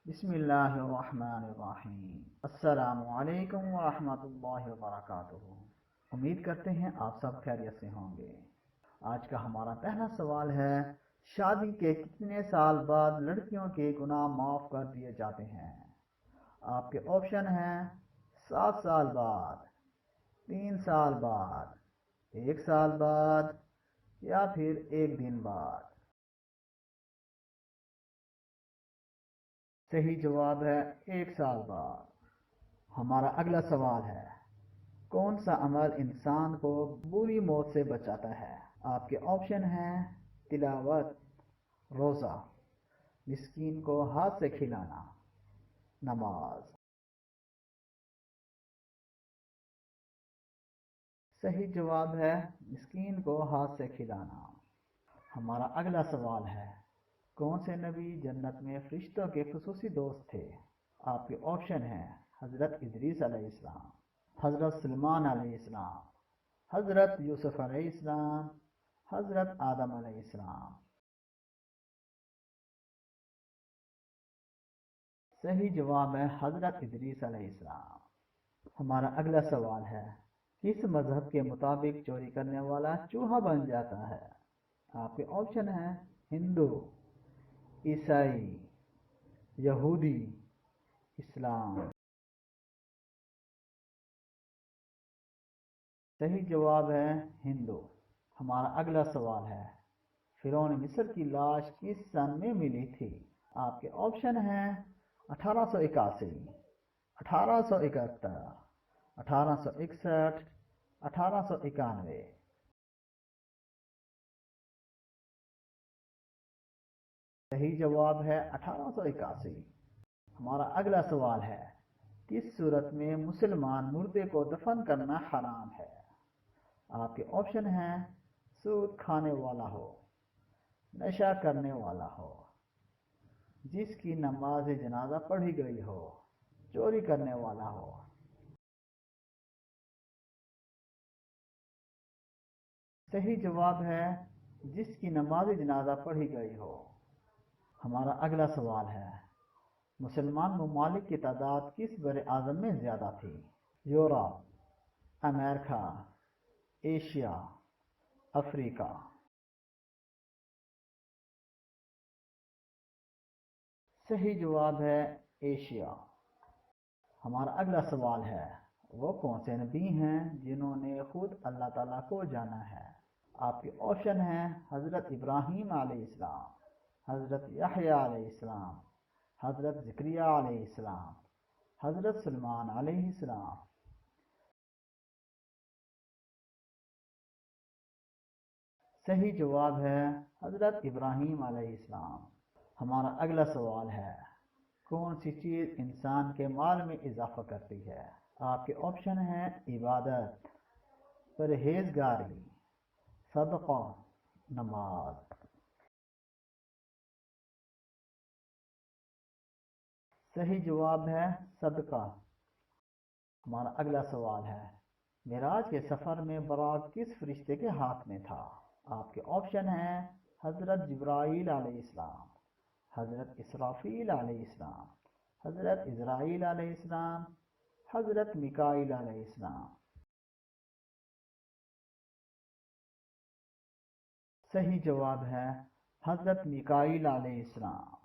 بسم اللہ الرحمن الرحیم۔ السلام علیکم ورحمۃ اللہ وبرکاتہ۔ امید کرتے ہیں آپ سب خیریت سے ہوں گے۔ آج کا ہمارا پہلا سوال ہے، شادی کے کتنے سال بعد لڑکیوں کے گناہ معاف کر دیے جاتے ہیں؟ آپ کے آپشن ہیں 7 سال بعد، 3 سال بعد، 1 سال بعد یا پھر 1 دن بعد۔ صحیح جواب ہے 1 سال بعد۔ ہمارا اگلا سوال ہے، کون سا عمل انسان کو بری موت سے بچاتا ہے؟ آپ کے آپشن ہیں تلاوت، روزہ، مسکین کو ہاتھ سے کھلانا، نماز۔ صحیح جواب ہے مسکین کو ہاتھ سے کھلانا۔ ہمارا اگلا سوال ہے، کون سے نبی جنت میں فرشتوں کے خصوصی دوست تھے؟ آپ کے آپشن ہیں حضرت ادریس علیہ السلام، حضرت سلیمان علیہ السلام، حضرت یوسف علیہ السلام، حضرت آدم علیہ السلام۔ صحیح جواب ہے حضرت ادریس علیہ السلام۔ ہمارا اگلا سوال ہے، کس مذہب کے مطابق چوری کرنے والا چوہا بن جاتا ہے؟ آپ کے آپشن ہیں ہندو، عیسائی، یہودی، اسلام۔ صحیح جواب ہے ہندو۔ ہمارا اگلا سوال ہے، فرعون مصر کی لاش کس سن میں ملی تھی؟ آپ کے آپشن ہیں 1881، 1871، 1861، 1891۔ صحیح جواب ہے 1881۔ ہمارا اگلا سوال ہے، کس صورت میں مسلمان مردے کو دفن کرنا حرام ہے؟ آپ کے آپشن ہیں سود کھانے والا ہو، نشہ کرنے والا ہو، جس کی نماز جنازہ پڑھی گئی ہو، چوری کرنے والا ہو۔ صحیح جواب ہے جس کی نماز جنازہ پڑھی گئی ہو۔ ہمارا اگلا سوال ہے، مسلمان ممالک کی تعداد کس بر اعظم میں زیادہ تھی؟ یورپ، امریکہ، ایشیا، افریقہ۔ صحیح جواب ہے ایشیا۔ ہمارا اگلا سوال ہے، وہ کون سے نبی ہیں جنہوں نے خود اللہ تعالیٰ کو جانا ہے؟ آپ کے آپشن ہیں حضرت ابراہیم علیہ السلام، حضرت یحییٰ علیہ السلام، حضرت زکریا علیہ السلام، حضرت سلیمان علیہ السلام۔ صحیح جواب ہے حضرت ابراہیم علیہ السلام۔ ہمارا اگلا سوال ہے، کون سی چیز انسان کے مال میں اضافہ کرتی ہے؟ آپ کے آپشن ہیں عبادت، پرہیزگاری، صدقہ، نماز۔ صحیح جواب ہے صدقہ۔ ہمارا اگلا سوال ہے، معراج کے سفر میں براق کس فرشتے کے ہاتھ میں تھا؟ آپ کے آپشن ہیں حضرت جبرائیل علیہ السلام، حضرت اسرافیل علیہ السلام، حضرت اسرائیل علیہ السلام، حضرت میکائیل علیہ السلام۔ صحیح جواب ہے حضرت میکائیل علیہ السلام۔